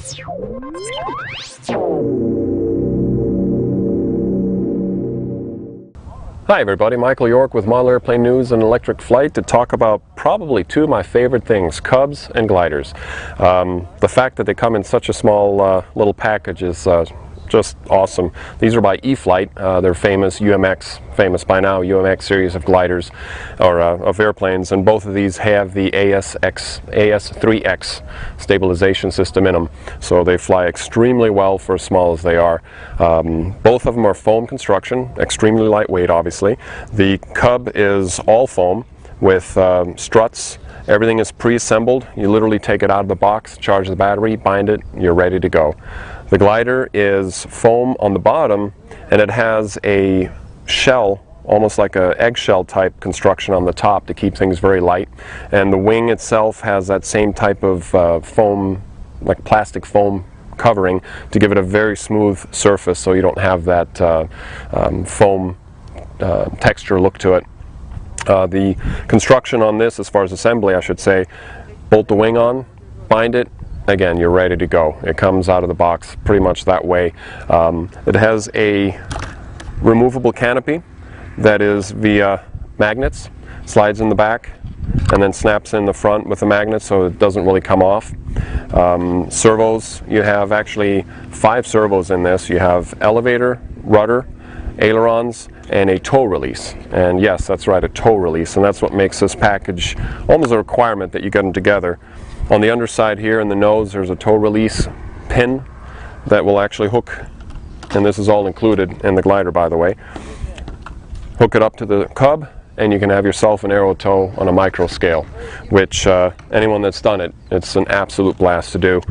Hi everybody, Michael York with Model Airplane News and Electric Flight to talk about probably two of my favorite things, Cubs and gliders. The fact that they come in such a small little package is just awesome. These are by E-Flight. They're famous UMX, famous by now, UMX series of gliders or of airplanes, and both of these have the AS3X stabilization system in them, so they fly extremely well for as small as they are. Both of them are foam construction, extremely lightweight obviously. The Cub is all foam with struts. Everything is pre-assembled. You literally take it out of the box, charge the battery, bind it, you're ready to go. The glider is foam on the bottom, and it has a shell, almost like an eggshell type construction on the top to keep things very light. And the wing itself has that same type of foam, like plastic foam covering, to give it a very smooth surface so you don't have that foam texture look to it. The construction on this, as far as assembly I should say, bolt the wing on, bind it, again you're ready to go. It comes out of the box pretty much that way. It has a removable canopy that is via magnets, slides in the back and then snaps in the front with a magnet so it doesn't really come off. Servos, you have actually 5 servos in this. You have elevator, rudder, ailerons, and a tow release. And yes, that's right, a tow release, and that's what makes this package almost a requirement that you get them together. On the underside here in the nose there's a tow release pin that will actually hook, and this is all included in the glider by the way, hook it up to the Cub and you can have yourself an aero tow on a micro scale, which anyone that's done it, it's an absolute blast to do.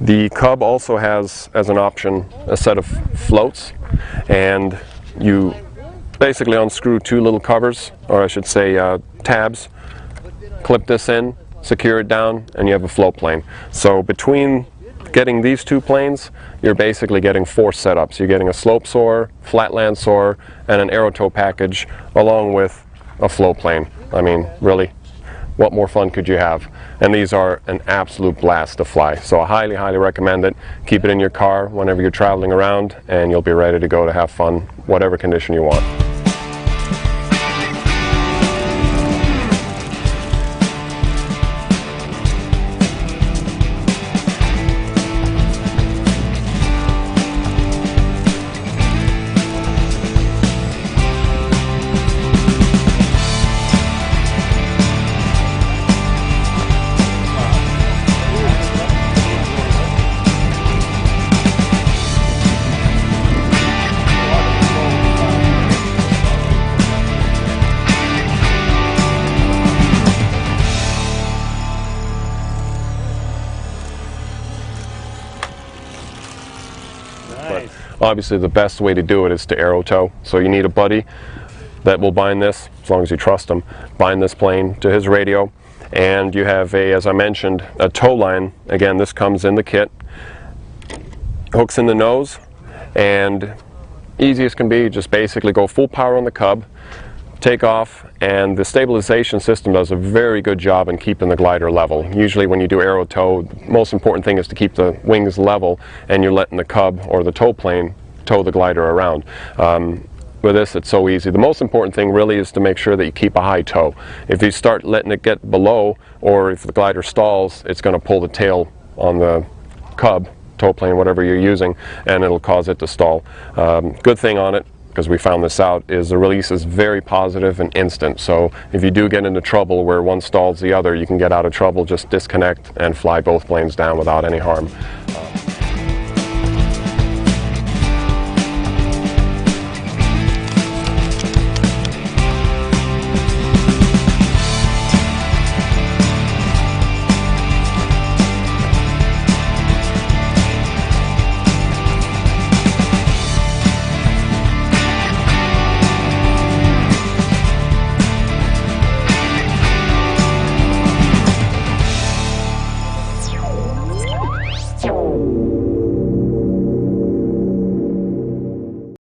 The Cub also has as an option a set of floats, and you basically unscrew 2 little covers, or I should say tabs, clip this in, secure it down, and you have a float plane. So between getting these 2 planes, you're basically getting 4 setups. You're getting a slope soar, flatland soar, and an aero tow package along with a float plane. I mean, really, what more fun could you have? And these are an absolute blast to fly. So I highly, highly recommend it. Keep it in your car whenever you're traveling around and you'll be ready to go to have fun, whatever condition you want. But obviously the best way to do it is to aero tow. So you need a buddy that will bind this, as long as you trust him, bind this plane to his radio, and you have a, as I mentioned, a tow line. Again, this comes in the kit, hooks in the nose, and easy as can be, just basically go full power on the Cub, take off, and the stabilization system does a very good job in keeping the glider level. Usually when you do aero tow, the most important thing is to keep the wings level, and you're letting the Cub or the tow plane tow the glider around. With this, it's so easy. The most important thing really is to make sure that you keep a high tow. If you start letting it get below, or if the glider stalls, it's going to pull the tail on the Cub, tow plane, whatever you're using, and it'll cause it to stall. Good thing on it, because we found this out, is the release is very positive and instant. So if you do get into trouble where one stalls the other, you can get out of trouble, just disconnect and fly both planes down without any harm.